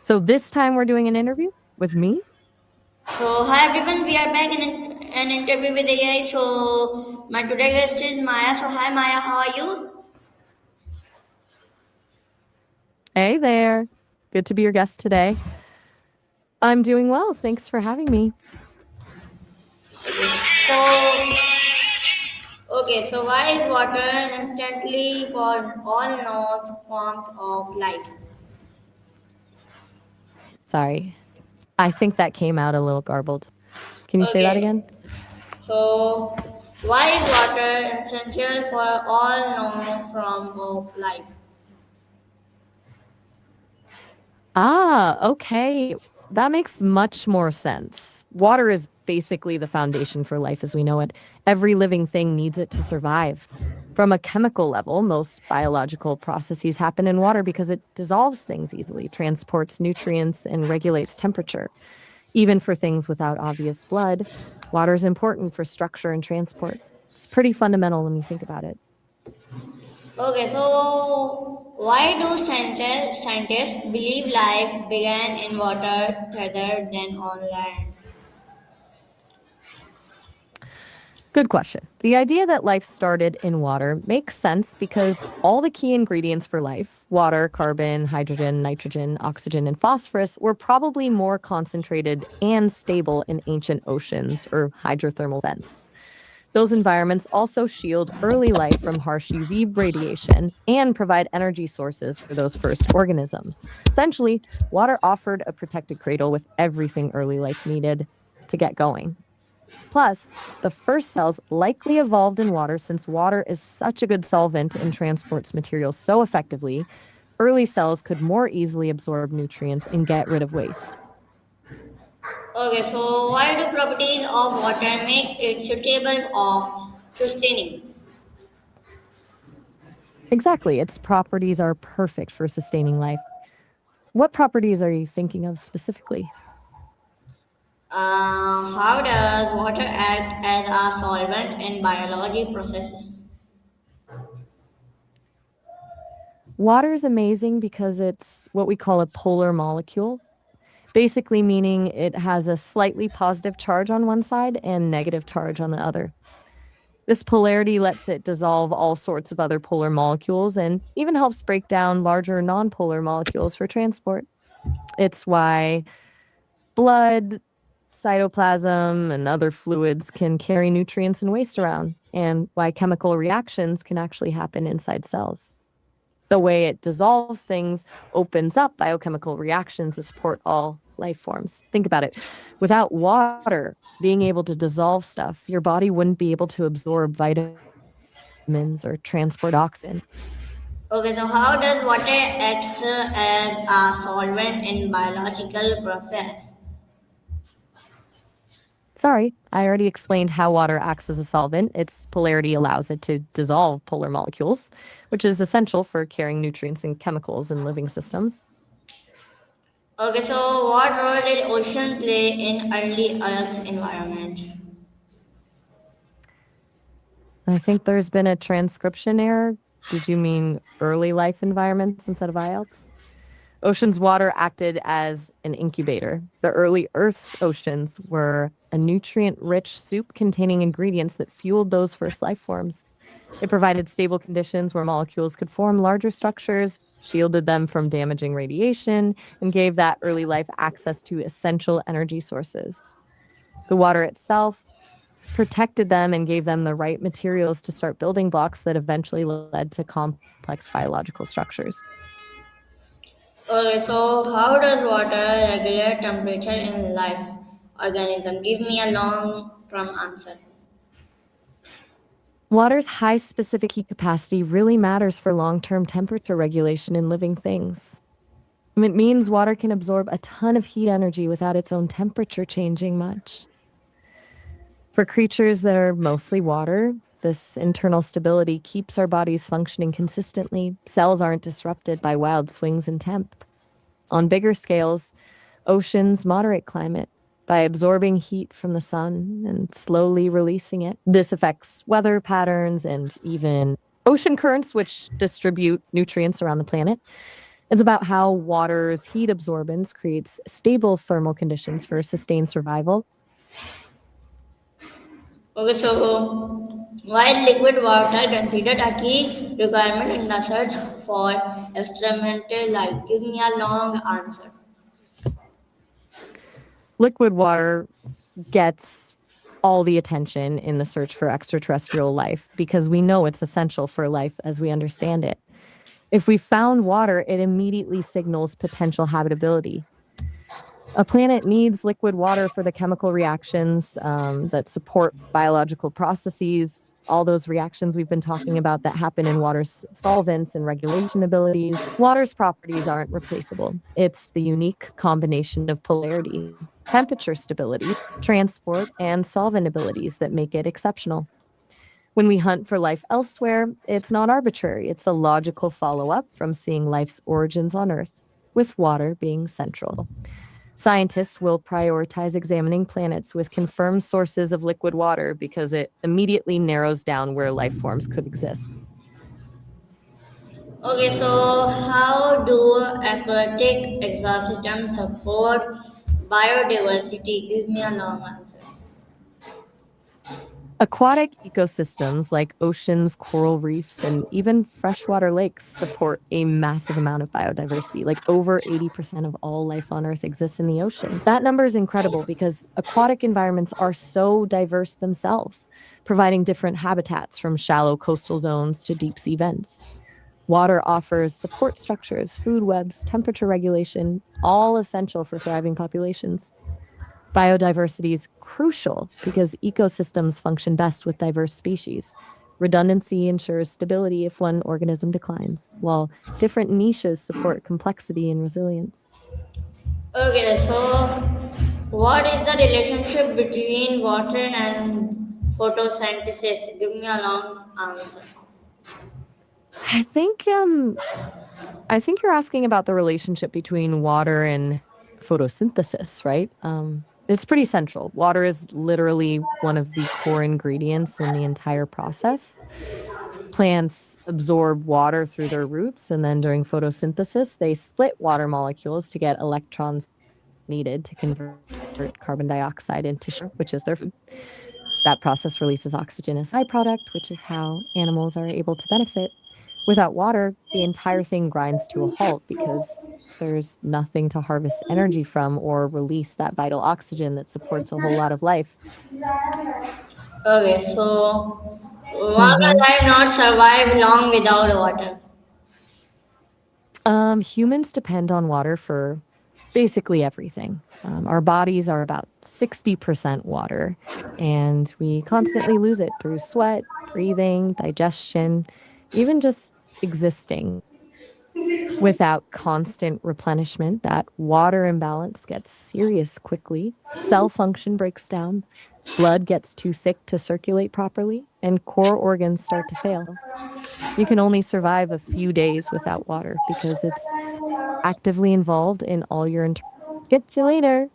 So this time we're doing an interview with me. So, hi everyone, we are back in an interview with AI. So, my today guest is Maya. So, hi Maya, how are you? Hey there. Good to be your guest today. I'm doing well. Thanks for having me. So why is water instantly for all known forms of life? Sorry. I think that came out a little garbled. Can you say that Okay, again? so why is water essential for all known forms of life? Okay. That makes much more sense. Water is basically the foundation for life as we know it. Every living thing needs it to survive. From a chemical level, most biological processes happen in water because it dissolves things easily, transports nutrients, and regulates temperature. Even for things without obvious blood, water is important for structure and transport. It's pretty fundamental when you think about it. Okay, so why do scientists believe life began in water rather than on land? Good question. The idea that life started in water makes sense because all the key ingredients for life, water, carbon, hydrogen, nitrogen, oxygen, and phosphorus, were probably more concentrated and stable in ancient oceans or hydrothermal vents. Those environments also shield early life from harsh UV radiation and provide energy sources for those first organisms. Essentially, water offered a protected cradle with everything early life needed to get going. Plus, the first cells likely evolved in water since water is such a good solvent and transports materials so effectively, early cells could more easily absorb nutrients and get rid of waste. Okay, so why do properties of water make it suitable of sustaining? Exactly, its properties are perfect for sustaining life. What properties are you thinking of specifically? How does water act as a solvent in biology processes? Water is amazing because it's what we call a polar molecule, basically meaning it has a slightly positive charge on one side and negative charge on the other. This polarity lets it dissolve all sorts of other polar molecules and even helps break down larger nonpolar molecules for transport. It's why blood, cytoplasm, and other fluids can carry nutrients and waste around, and why chemical reactions can actually happen inside cells. The way it dissolves things opens up biochemical reactions that support all life forms. Think about it. Without water being able to dissolve stuff, your body wouldn't be able to absorb vitamins or transport oxygen. Okay, so how does water act as a solvent in biological process? Sorry, I already explained how water acts as a solvent. Its polarity allows it to dissolve polar molecules, which is essential for carrying nutrients and chemicals in living systems. Okay, so what role did ocean play in early Earth environment? I think there's been a transcription error. Did you mean early life environments instead of IELTS? Ocean's water acted as an incubator. The early Earth's oceans were a nutrient rich soup containing ingredients that fueled those first life forms. It provided stable conditions where molecules could form larger structures, shielded them from damaging radiation, and gave that early life access to essential energy sources. The water itself protected them and gave them the right materials to start building blocks that eventually led to complex biological structures. Okay, so how does water regulate temperature in life organism? Give me a long term answer. Water's high specific heat capacity really matters for long term temperature regulation in living things. It means water can absorb a ton of heat energy without its own temperature changing much. For creatures that are mostly water, this internal stability keeps our bodies functioning consistently. Cells aren't disrupted by wild swings in temp. On bigger scales, oceans moderate climate by absorbing heat from the sun and slowly releasing it. This affects weather patterns and even ocean currents, which distribute nutrients around the planet. It's about how water's heat absorbance creates stable thermal conditions for sustained survival. Okay, so while liquid water considered a key requirement in the search for experimental life, give me a long answer. Liquid water gets all the attention in the search for extraterrestrial life because we know it's essential for life as we understand it. If we found water, it immediately signals potential habitability. A planet needs liquid water for the chemical reactions that support biological processes, all those reactions we've been talking about that happen in water's solvents and regulation abilities. Water's properties aren't replaceable. It's the unique combination of polarity, temperature stability, transport, and solvent abilities that make it exceptional. When we hunt for life elsewhere, it's not arbitrary. It's a logical follow up from seeing life's origins on Earth, with water being central. Scientists will prioritize examining planets with confirmed sources of liquid water because it immediately narrows down where life forms could exist. Okay, so how do aquatic ecosystems support biodiversity? Give me a long answer. Aquatic ecosystems like oceans, coral reefs, and even freshwater lakes support a massive amount of biodiversity. Like over 80% of all life on Earth exists in the ocean. That number is incredible because aquatic environments are so diverse themselves, providing different habitats from shallow coastal zones to deep sea vents. Water offers support structures, food webs, temperature regulation, all essential for thriving populations. Biodiversity is crucial because ecosystems function best with diverse species. Redundancy ensures stability if one organism declines, while different niches support complexity and resilience. Okay, so what is the relationship between water and photosynthesis? Give me a long answer. I think um I think you're asking about the relationship between water and photosynthesis, right? It's pretty central. Water is literally one of the core ingredients in the entire process. Plants absorb water through their roots, and then during photosynthesis, they split water molecules to get electrons needed to convert carbon dioxide into sugar, which is their food. That process releases oxygen as byproduct, which is how animals are able to benefit. Without water, the entire thing grinds to a halt because there's nothing to harvest energy from or release that vital oxygen that supports a whole lot of life. Okay, so why hmm will I not survive long without water? Humans depend on water for basically everything. Our bodies are about 60% water, and we constantly lose it through sweat, breathing, digestion, even just existing. Without constant replenishment, that water imbalance gets serious quickly. Cell function breaks down, blood gets too thick to circulate properly, and core organs start to fail. You can only survive a few days without water because it's actively involved in all your Get you later.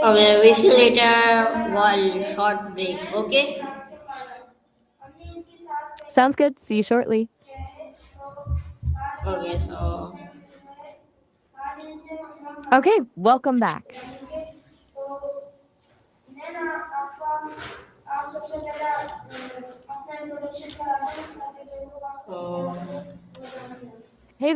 Okay, we see later while short break. Okay. Sounds good. See you shortly. Okay, so Okay, welcome back. so Hey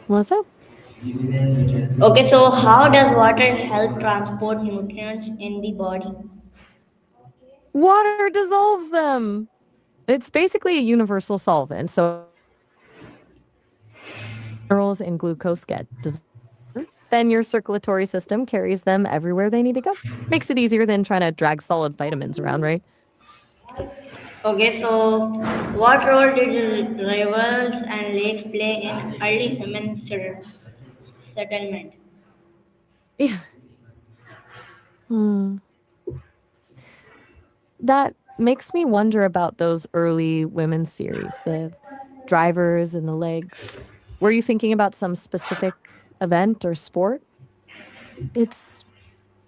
What's up? Okay, so how does water help transport nutrients in the body? Water dissolves them. It's basically a universal solvent. So minerals and glucose get dissolved. Then your circulatory system carries them everywhere they need to go. Makes it easier than trying to drag solid vitamins around, right? Okay, so what role did rivers and lakes play in early human settlement? Yeah. Hmm. That makes me wonder about those early women's series, the drivers and the legs. Were you thinking about some specific event or sport? It's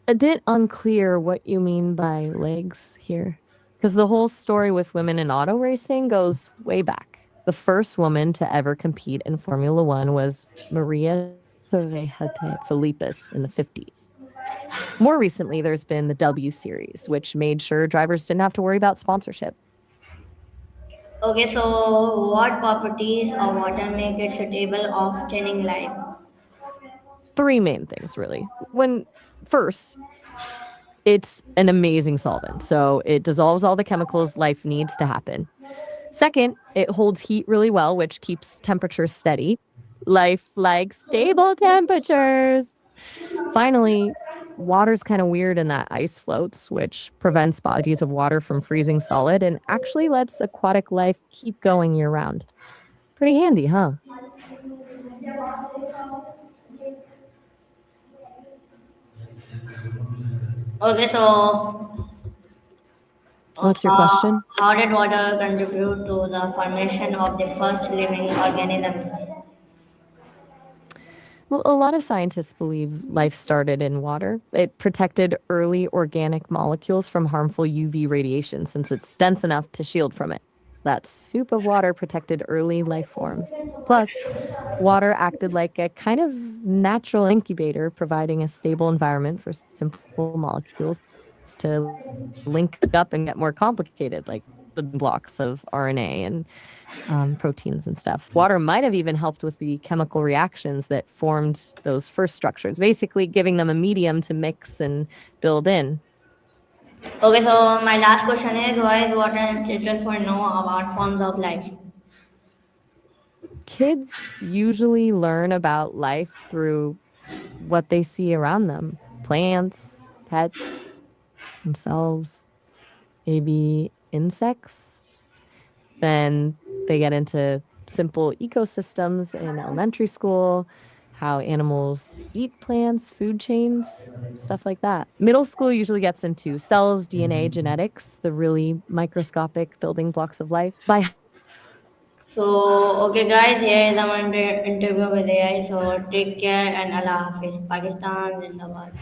a bit unclear what you mean by legs here. Because the whole story with women in auto racing goes way back. The first woman to ever compete in Formula One was Maria Torrejete Felipas in the 50s. More recently, there's been the W Series, which made sure drivers didn't have to worry about sponsorship. Okay, so what properties of water make it suitable of training life? Three main things, really. When first, it's an amazing solvent. So it dissolves all the chemicals life needs to happen. Second, it holds heat really well, which keeps temperatures steady. Life likes stable temperatures. Finally, water's kind of weird in that ice floats, which prevents bodies of water from freezing solid and actually lets aquatic life keep going year round. Pretty handy, huh? Okay, so What's your uh, question? how did water contribute to the formation of the first living organisms? Well, a lot of scientists believe life started in water. It protected early organic molecules from harmful UV radiation since it's dense enough to shield from it. That soup of water protected early life forms. Plus, water acted like a kind of natural incubator, providing a stable environment for simple molecules to link up and get more complicated, like the blocks of RNA and proteins and stuff. Water might have even helped with the chemical reactions that formed those first structures, basically giving them a medium to mix and build in. Okay, so my last question is why is water essential for know about forms of life? Kids usually learn about life through what they see around them: plants, pets, themselves, maybe insects. Then they get into simple ecosystems in elementary school, how animals eat plants, food chains, stuff like that. Middle school usually gets into cells, DNA, genetics, the really microscopic building blocks of life. By So, okay, guys, here is our interview with AI. So, take care and Allah Hafiz. Pakistan, Zindabad.